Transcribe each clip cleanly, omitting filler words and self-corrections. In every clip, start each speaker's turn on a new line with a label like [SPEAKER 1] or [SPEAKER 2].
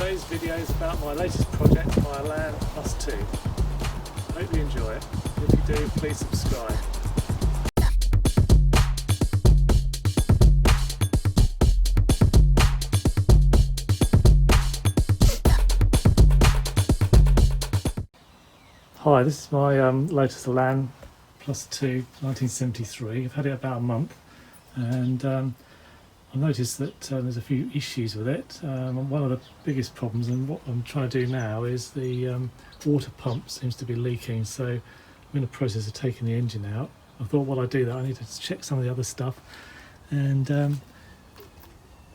[SPEAKER 1] Today's video is about my latest project, my Elan Plus 2. Hope you enjoy it. If you do, please subscribe. Hi, this is my Lotus Elan Plus 2 1973. I've had it about a month, and I've noticed that there's a few issues with it. One of the biggest problems, and what I'm trying to do now, is the water pump seems to be leaking, so I'm in the process of taking the engine out. I thought while I do that I need to check some of the other stuff and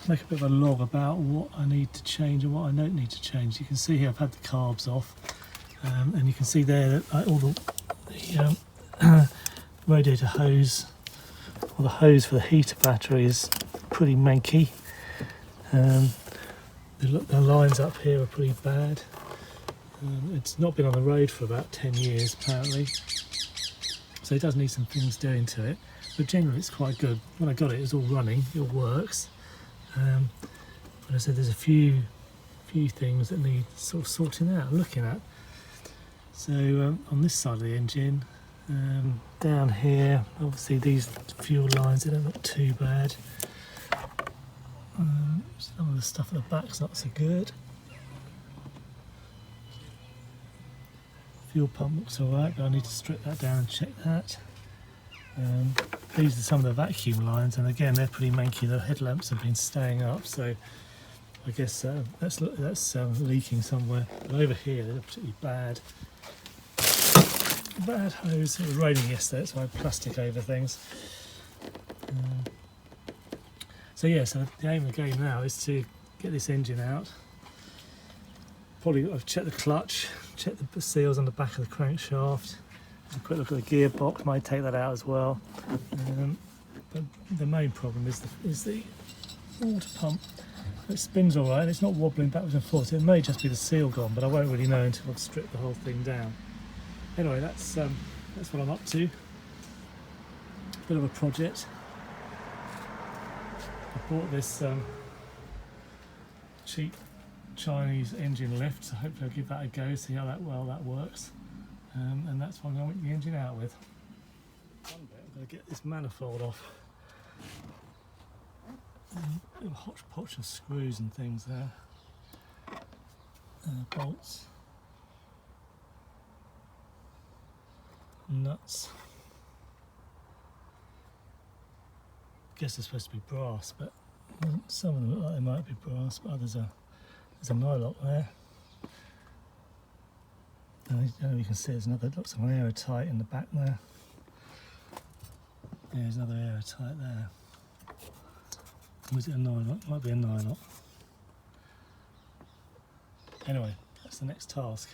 [SPEAKER 1] make a bit of a log about what I need to change and what I don't need to change. You can see here I've had the carbs off, and you can see there that all the radiator hose, or the hose for the heater battery, is pretty manky. The lines up here are pretty bad. It's not been on the road for about 10 years apparently, so it does need some things doing to it, but generally it's quite good. When I got it, it was all running, it all works, but I said there's a few things that need sort of sorting out, looking at. So on this side of the engine, down here, obviously these fuel lines, they don't look too bad. Some of the stuff at the back's not so good. Fuel pump looks alright, but I need to strip that down and check that. These are some of the vacuum lines, and again they're pretty manky. The headlamps have been staying up, so I guess that's leaking somewhere. But over here they're particularly bad. Bad hose. It was raining yesterday, so I had plastic over things. So yeah, so the aim of the game now is to get this engine out. Probably I've checked the clutch, checked the seals on the back of the crankshaft, have a quick look at the gearbox, might take that out as well. But the main problem is the water pump. It spins all right, it's not wobbling backwards and forwards. It may just be the seal gone, but I won't really know until I've stripped the whole thing down. Anyway, that's what I'm up to. Bit of a project. I bought this cheap Chinese engine lift, so hopefully I'll give that a go, see how well that works. And that's what I'm going to make the engine out with. One bit, I'm going to get this manifold off. A hodgepodge of screws and things there. Bolts. Nuts. I guess they're supposed to be brass, but some of them look like they might be brass, but others are. There's a nylock there. And you can see there's another, looks like an aerotite in the back there. There's another aerotite there. Was it a nylock? Might be a nylock. Anyway, that's the next task.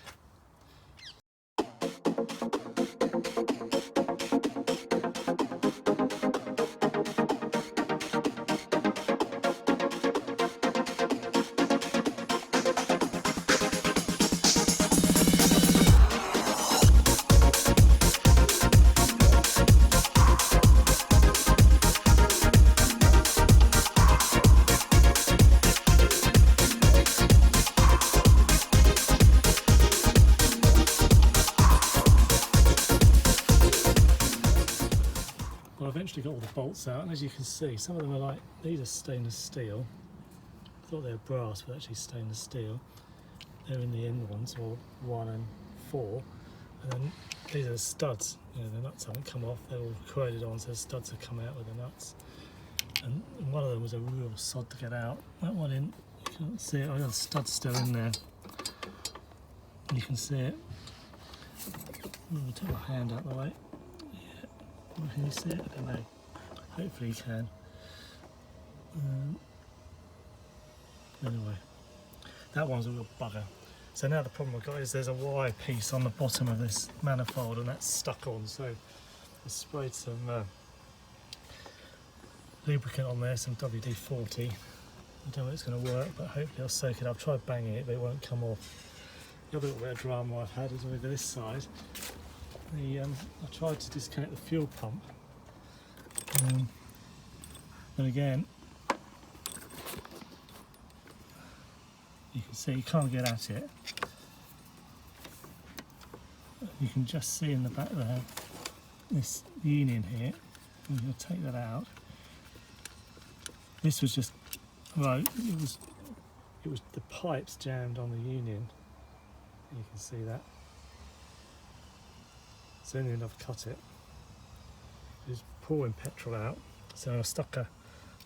[SPEAKER 1] Well, I eventually got all the bolts out, and as you can see, some of them are like, these are stainless steel. I thought they were brass, but actually stainless steel. They're in the end ones, or 1 and 4. And then these are the studs. You know, the nuts haven't come off, they're all corroded on, so the studs have come out with the nuts. And one of them was a real sod to get out. That one in, you can't see it, I've got the studs still in there. You can see it. I'll take my hand out the way. Can you see it? I don't know. Hopefully you can. Anyway, that one's a real bugger. So now the problem I've got is there's a wire piece on the bottom of this manifold, and that's stuck on. So I sprayed some lubricant on there, some WD-40. I don't know if it's going to work, but hopefully I'll soak it up. I've tried banging it, but it won't come off. The other little bit of drama I've had is over this side. I tried to disconnect the fuel pump, and again You can see you can't get at it. You can just see in the back there this union here. I'm going to take that out. This was just right. It was the pipes jammed on the union. You can see that. So in the end I've cut it. Just pouring petrol out. So I stuck a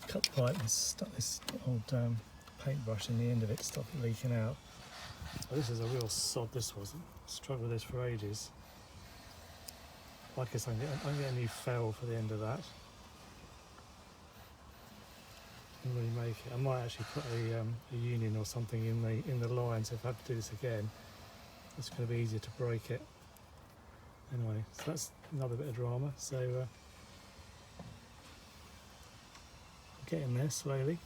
[SPEAKER 1] cut pipe and stuck this old paintbrush in the end of it to stop it leaking out. Oh, this is a real sod, this was. Struggled with this for ages. I guess I can get a new fell for the end of that. Can really make it. I might actually put a union or something in the line, so if I have to do this again, it's going to be easier to break it. Anyway, so that's another bit of drama. So I'm getting there slowly.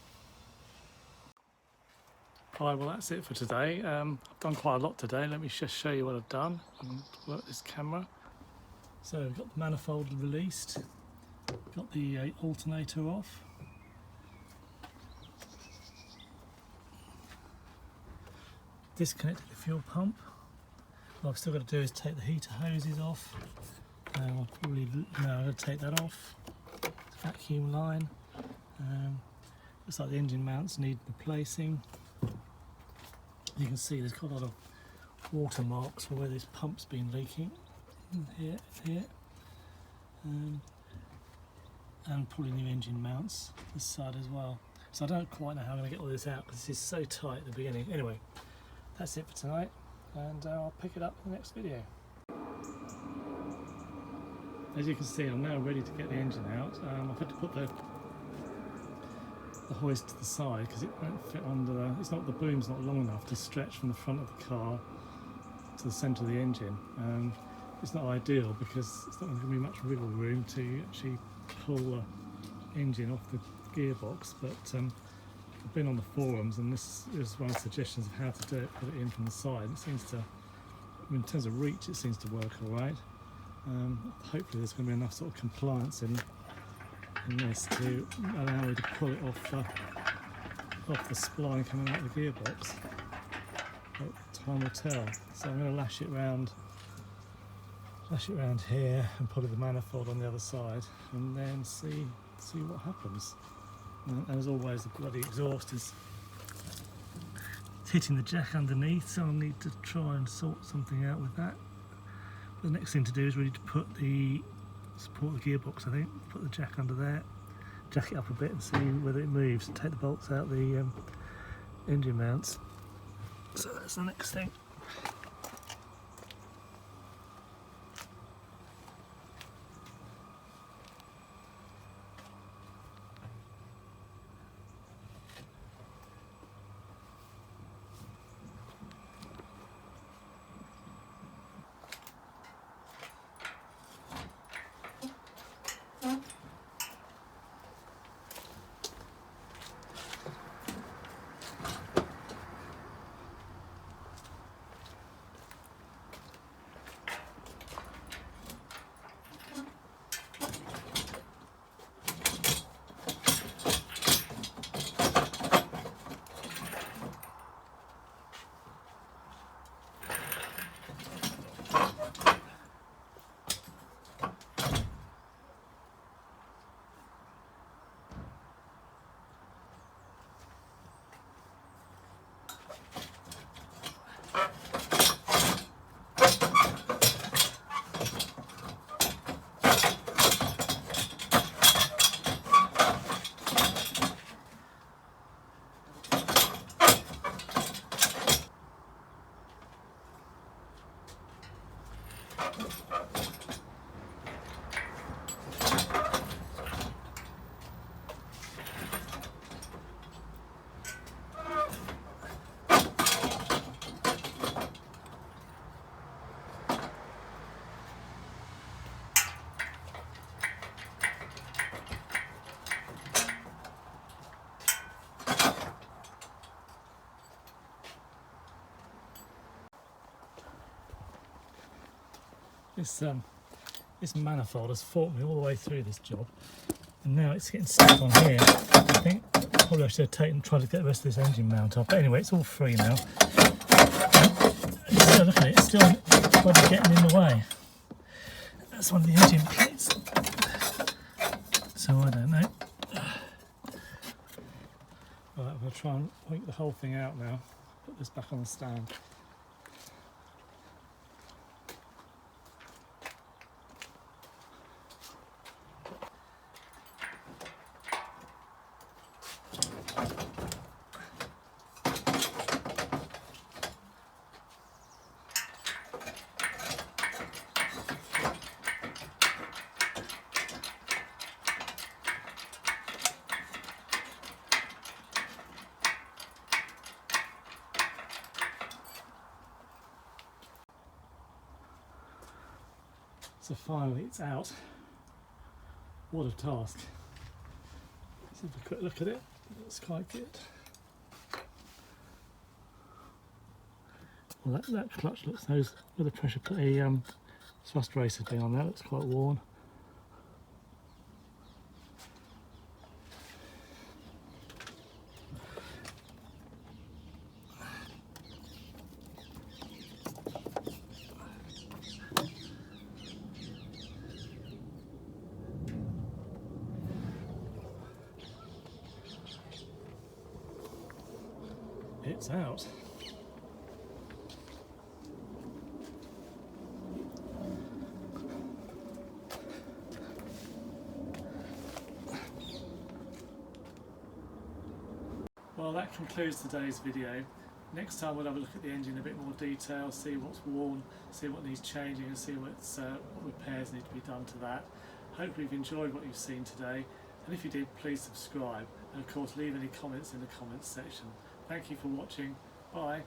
[SPEAKER 1] Alright, well that's it for today. I've done quite a lot today. Let me just show you what I've done and work this camera. So we've got the manifold released, got the alternator off, disconnected the fuel pump. What I've still got to do is take the heater hoses off. I'll probably I'm going to take that off. Vacuum line. Looks like the engine mounts need replacing. You can see there's quite a lot of watermarks for where this pump's been leaking. Here, and probably new engine mounts this side as well. So I don't quite know how I'm going to get all this out because this is so tight at the beginning. Anyway, that's it for tonight, and I'll pick it up in the next video. As you can see, I'm now ready to get the engine out. I've had to put the hoist to the side because it won't fit under the boom's not long enough to stretch from the front of the car to the centre of the engine. It's not ideal because it's not going to be much wiggle room to actually pull the engine off the gearbox, but I've been on the forums and this is one of the suggestions of how to do it, put it in from the side. It seems to, in terms of reach, it seems to work alright. Hopefully there's going to be enough sort of compliance in this to allow me to pull it off the spline coming out of the gearbox. But time will tell. So I'm going to lash it round here and put the manifold on the other side, and then see what happens. And as always, the bloody exhaust is hitting the jack underneath, so I'll need to try and sort something out with that. The next thing to do is really to support the gearbox, I think. Put the jack under there, jack it up a bit and see whether it moves, and take the bolts out the engine mounts. So that's the next thing. This manifold has fought me all the way through this job, and now it's getting stuck on here, I think. Probably I should have tried to get the rest of this engine mount off. But anyway, it's all free now. Still, look at it, it's still bloody getting in the way. That's one of the engine plates. So I don't know. Right, I'm going to try and point the whole thing out now. Put this back on the stand. So finally it's out. What a task. Let's have a quick look at it. Looks quite good. Well, that clutch looks nice with the pressure. Put a thrust racer thing on there. Looks quite worn. It's out. Well, that concludes today's video. Next time we'll have a look at the engine in a bit more detail, see what's worn, see what needs changing, and see what repairs need to be done to that. Hopefully you've enjoyed what you've seen today, and if you did, please subscribe, and of course leave any comments in the comments section. Thank you for watching. Bye.